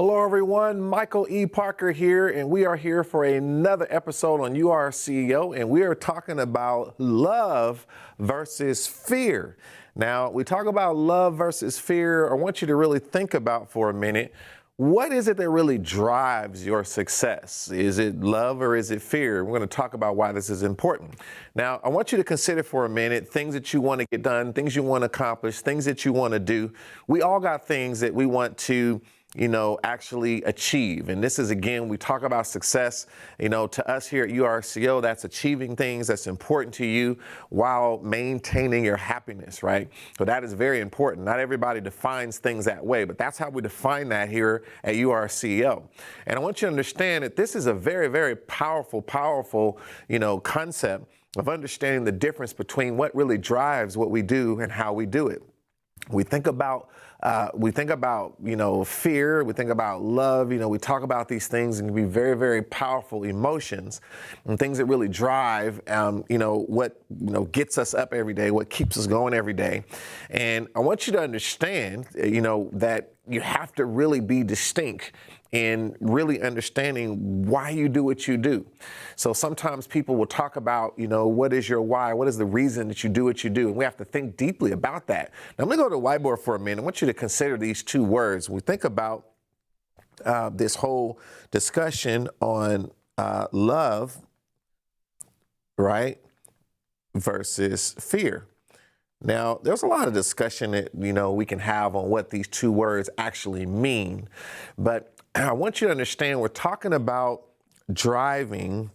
Hello everyone, Michael E. Parker here, and we are here for another episode on You Are a CEO, and we are talking about love versus fear. Now, we talk about love versus fear. I want you to really think about for a minute, what is it that really drives your success? Is it love or is it fear? We're going to talk about why this is important. Now, I want you to consider for a minute things that you want to get done, things you want to accomplish, things that you want to do. We all got things that we want to actually achieve. And this is, again, we talk about success, to us here at URCO, that's achieving things that's important to you while maintaining your happiness, right? So that is very important. Not everybody defines things that way, but that's how we define that here at URCO. And I want you to understand that this is a very, very powerful, concept of understanding the difference between what really drives what we do and how we do it. We think about fear, we think about love, we talk about these things and can be very, very powerful emotions and things that really drive, what, gets us up every day, what keeps us going every day. And I want you to understand, that you have to really be distinct in really understanding why you do what you do. So sometimes people will talk about, what is your why? What is the reason that you do what you do? And we have to think deeply about that. Now, I'm going to go to the whiteboard for a minute. I want you to consider these two words. When we think about this whole discussion on love, right, versus fear. Now, there's a lot of discussion that, we can have on what these two words actually mean. But I want you to understand we're talking about driving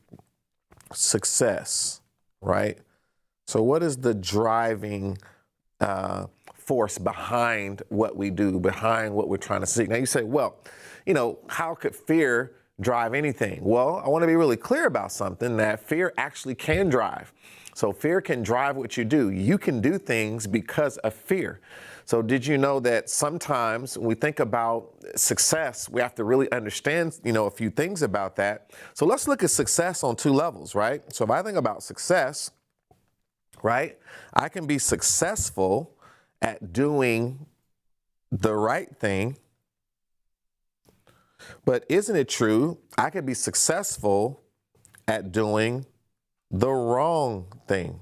success, right? So what is the driving force behind what we do, behind what we're trying to seek? Now you say, well, how could fear drive anything? Well, I want to be really clear about something, that fear actually can drive. So fear can drive what you do. You can do things because of fear. So did you know that sometimes when we think about success, we have to really understand, a few things about that. So let's look at success on two levels, right? So if I think about success, right, I can be successful at doing the right thing. But isn't it true, I can be successful at doing the wrong thing?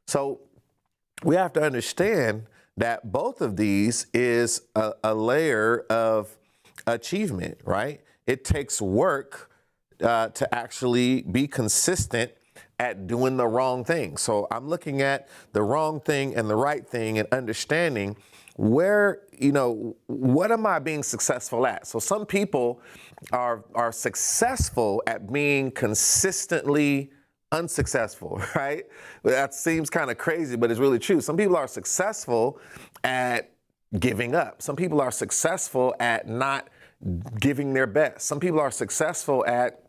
So we have to understand that both of these is a layer of achievement, right? It takes work to actually be consistent at doing the wrong thing. So I'm looking at the wrong thing and the right thing and understanding where, what am I being successful at? So some people are successful at being consistently unsuccessful, right? That seems kind of crazy, but it's really true. Some people are successful at giving up. Some people are successful at not giving their best. Some people are successful at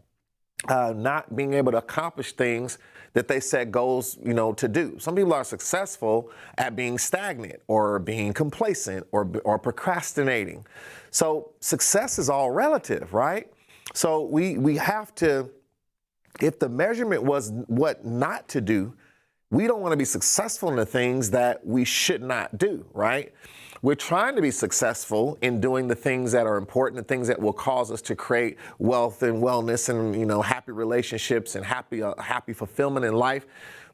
not being able to accomplish things that they set goals, to do. Some people are successful at being stagnant or being complacent or procrastinating. So success is all relative, right? So we have to, if the measurement was what not to do, we don't want to be successful in the things that we should not do, right? We're trying to be successful in doing the things that are important, the things that will cause us to create wealth and wellness and, happy relationships and happy fulfillment in life.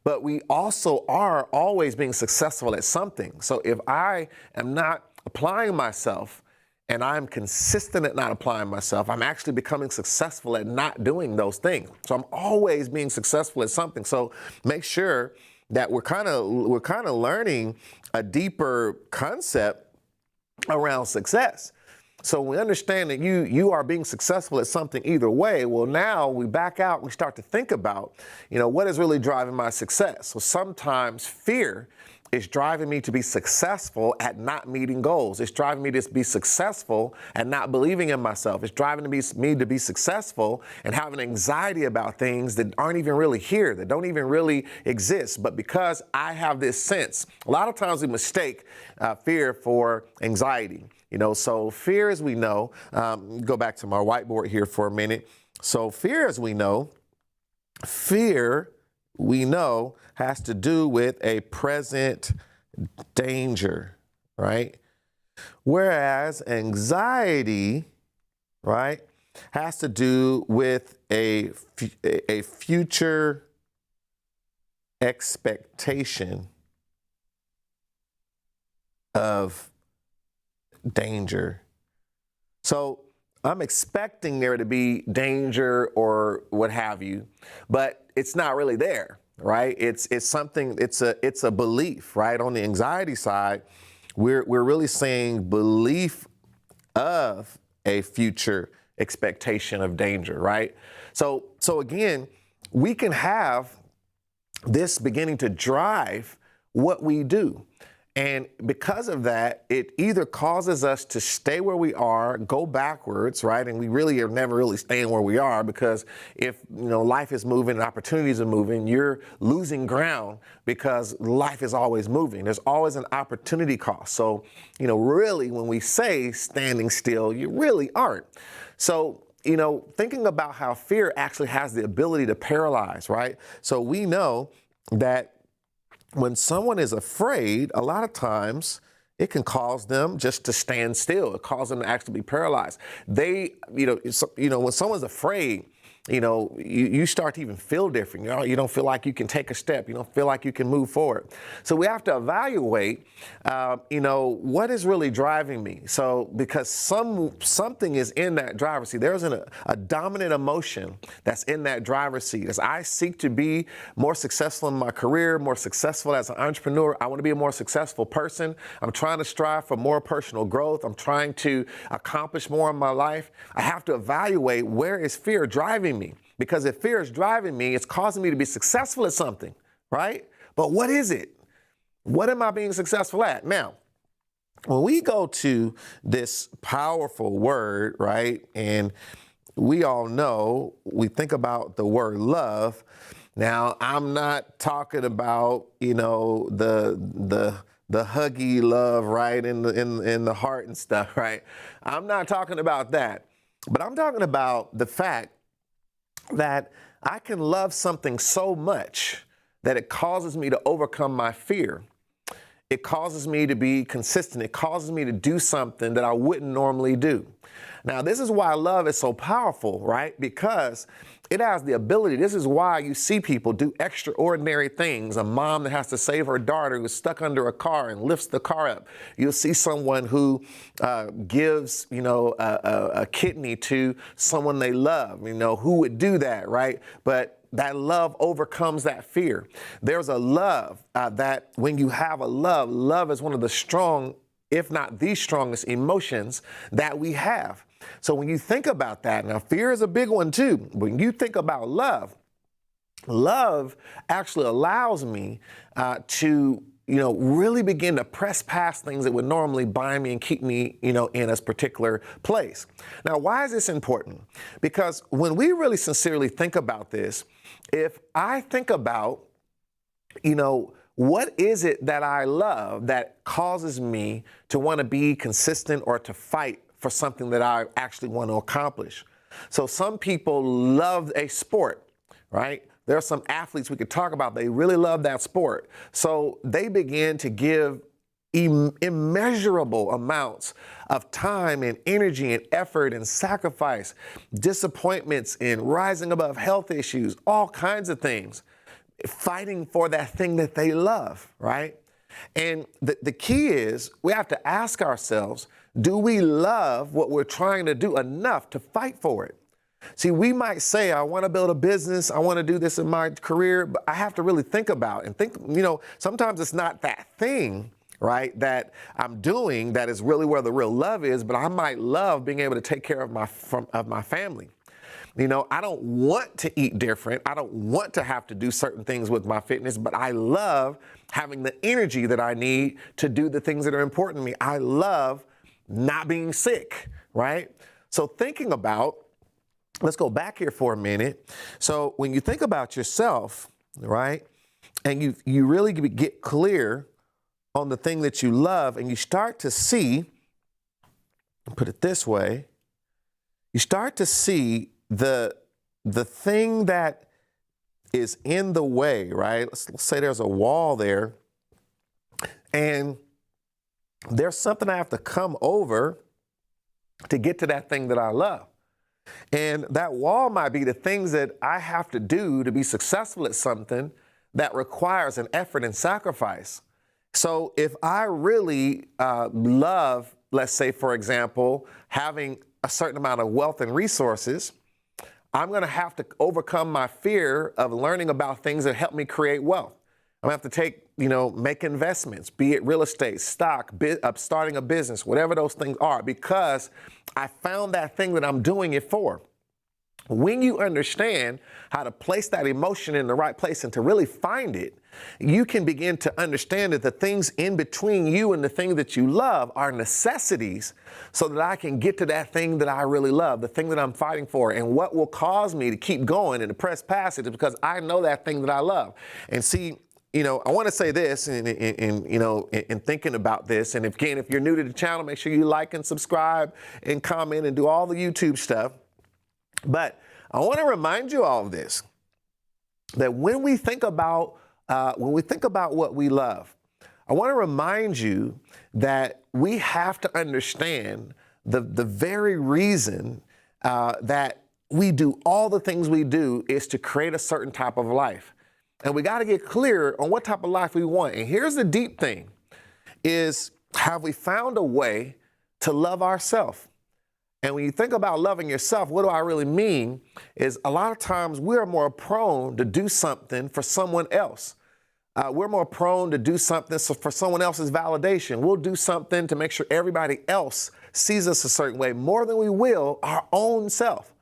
But we also are always being successful at something. So if I am not applying myself and I'm consistent at not applying myself, I'm actually becoming successful at not doing those things. So I'm always being successful at something. So make sure that we're kind of learning a deeper concept around success. So we understand that you are being successful at something either way. Well, now we back out and we start to think about, what is really driving my success? So sometimes fear is driving me to be successful at not meeting goals. It's driving me to be successful at not believing in myself. It's driving me to be successful and having anxiety about things that aren't even really here, that don't even really exist. But because I have this sense, a lot of times we mistake fear for anxiety. So fear, as we know, go back to my whiteboard here for a minute. So fear, as we know, has to do with a present danger, right? Whereas anxiety, right, has to do with a future expectation of danger. So I'm expecting there to be danger or what have you, but it's not really there, right? It's something, it's a belief, right? On the anxiety side, we're really saying belief of a future expectation of danger, right? So again, we can have this beginning to drive what we do. And because of that, it either causes us to stay where we are, go backwards, right? And we really are never really staying where we are, because if, life is moving and opportunities are moving, you're losing ground because life is always moving. There's always an opportunity cost. So, really when we say standing still, you really aren't. So, thinking about how fear actually has the ability to paralyze, right? So we know that when someone is afraid, a lot of times it can cause them just to stand still. It causes them to actually be paralyzed. When someone's afraid, you start to even feel different. You don't feel like you can take a step. You don't feel like you can move forward. So we have to evaluate, what is really driving me? So because something is in that driver's seat. There's a dominant emotion that's in that driver's seat. As I seek to be more successful in my career, more successful as an entrepreneur, I want to be a more successful person. I'm trying to strive for more personal growth. I'm trying to accomplish more in my life. I have to evaluate, where is fear driving me? Because if fear is driving me, it's causing me to be successful at something, right? But what is it? What am I being successful at? Now, when we go to this powerful word, right, and we all know, we think about the word love. Now, I'm not talking about, the huggy love, right, in the heart and stuff, right? I'm not talking about that. But I'm talking about the fact that I can love something so much that it causes me to overcome my fear. It causes me to be consistent. It causes me to do something that I wouldn't normally do. Now, this is why love is so powerful, right? Because it has the ability. This is why you see people do extraordinary things. A mom that has to save her daughter who's stuck under a car and lifts the car up. You'll see someone who gives, a kidney to someone they love. Who would do that, right? But that love overcomes that fear. There's a love that when you have a love is one of the strong, if not the strongest emotions that we have. So when you think about that, now fear is a big one too. When you think about love actually allows me to, really begin to press past things that would normally bind me and keep me, in a particular place. Now, why is this important? Because when we really sincerely think about this, if I think about, what is it that I love that causes me to want to be consistent or to fight for something that I actually want to accomplish? So some people love a sport, right? There are some athletes we could talk about. They really love that sport. So they begin to give immeasurable amounts of time and energy and effort and sacrifice, disappointments and rising above health issues, all kinds of things, fighting for that thing that they love, right? And the key is we have to ask ourselves, do we love what we're trying to do enough to fight for it? See, we might say, I want to build a business, I want to do this in my career, but I have to really think about and think, sometimes it's not that thing, right, that I'm doing that is really where the real love is, but I might love being able to take care of my family. I don't want to eat different. I don't want to have to do certain things with my fitness, but I love having the energy that I need to do the things that are important to me. I love not being sick, right? So thinking about, let's go back here for a minute. So when you think about yourself, right, and you really get clear on the thing that you love, and you start to see, put it this way, you start to see the thing that is in the way, right? Let's say there's a wall there, and there's something I have to come over to get to that thing that I love. And that wall might be the things that I have to do to be successful at something that requires an effort and sacrifice. So if I really love, let's say, for example, having a certain amount of wealth and resources, I'm going to have to overcome my fear of learning about things that help me create wealth. I'm going to have to take, make investments, be it real estate, stock, starting a business, whatever those things are, because I found that thing that I'm doing it for. When you understand how to place that emotion in the right place and to really find it, you can begin to understand that the things in between you and the thing that you love are necessities so that I can get to that thing that I really love, the thing that I'm fighting for. And what will cause me to keep going and to press past it is because I know that thing that I love. And see, I want to say this in thinking about this. And if you're new to the channel, make sure you like and subscribe and comment and do all the YouTube stuff. But I want to remind you all of this, that when we think about what we love, I want to remind you that we have to understand the very reason that we do all the things we do is to create a certain type of life. And we got to get clear on what type of life we want. And here's the deep thing is, have we found a way to love ourselves? And when you think about loving yourself, what do I really mean is a lot of times we're more prone to do something for someone else. We're more prone to do something for someone else's validation. We'll do something to make sure everybody else sees us a certain way more than we will our own self.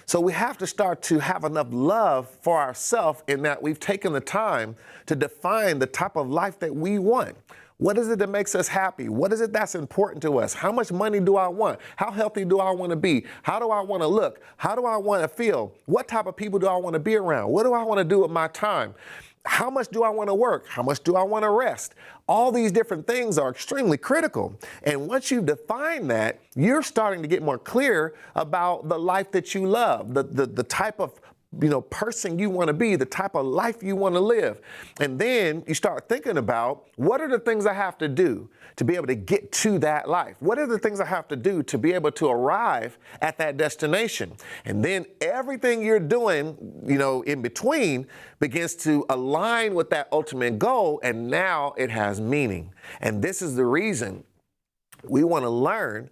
So we have to start to have enough love for ourselves in that we've taken the time to define the type of life that we want. What is it that makes us happy? What is it that's important to us? How much money do I want? How healthy do I want to be? How do I want to look? How do I want to feel? What type of people do I want to be around? What do I want to do with my time? How much do I want to work? How much do I want to rest? All these different things are extremely critical. And once you define that, you're starting to get more clear about the life that you love, the type of person you want to be, the type of life you want to live. And then you start thinking about, what are the things I have to do to be able to get to that life? What are the things I have to do to be able to arrive at that destination? And then everything you're doing, in between begins to align with that ultimate goal. And now it has meaning. And this is the reason we want to learn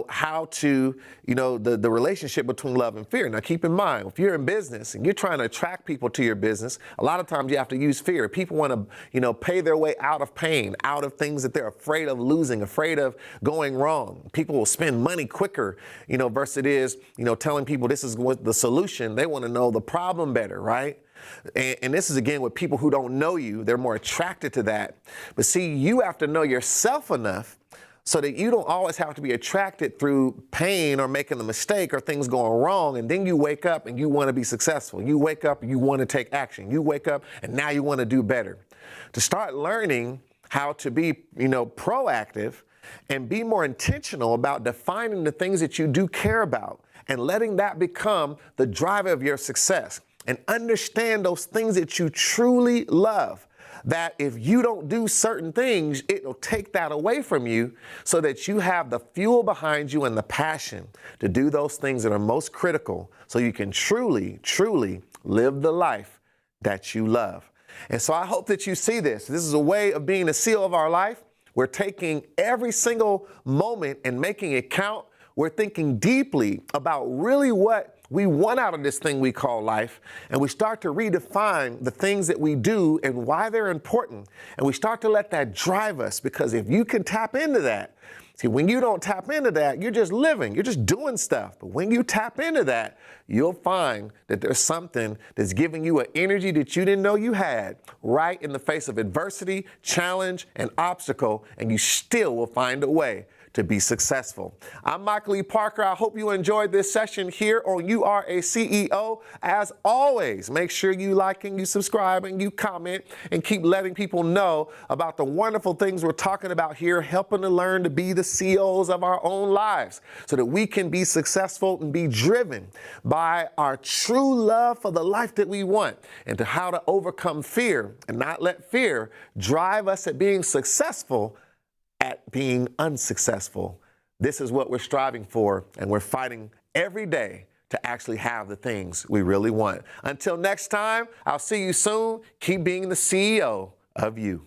how to, the relationship between love and fear. Now, keep in mind, if you're in business and you're trying to attract people to your business, a lot of times you have to use fear. People want to, pay their way out of pain, out of things that they're afraid of losing, afraid of going wrong. People will spend money quicker, versus it is, telling people this is what the solution. They want to know the problem better, right? And this is, again, with people who don't know you. They're more attracted to that. But see, you have to know yourself enough so that you don't always have to be attracted through pain or making a mistake or things going wrong. And then you wake up and you want to be successful. You wake up and you want to take action. You wake up and now you want to do better. To start learning how to be, proactive and be more intentional about defining the things that you do care about and letting that become the driver of your success, and understand those things that you truly love. That if you don't do certain things, it'll take that away from you so that you have the fuel behind you and the passion to do those things that are most critical so you can truly, truly live the life that you love. And so I hope that you see this. This is a way of being the seal of our life. We're taking every single moment and making it count. We're thinking deeply about really what we want out of this thing we call life, and we start to redefine the things that we do and why they're important. And we start to let that drive us, because if you can tap into that, see, when you don't tap into that, you're just living, you're just doing stuff. But when you tap into that, you'll find that there's something that's giving you an energy that you didn't know you had, right in the face of adversity, challenge, and obstacle, and you still will find a way to be successful. I'm Michael E. Parker. I hope you enjoyed this session here on You Are a CEO. As always, make sure you like and you subscribe and you comment and keep letting people know about the wonderful things we're talking about here, helping to learn to be the CEOs of our own lives so that we can be successful and be driven by our true love for the life that we want, and to how to overcome fear and not let fear drive us at being successful at being unsuccessful. This is what we're striving for, and we're fighting every day to actually have the things we really want. Until next time, I'll see you soon. Keep being the CEO of you.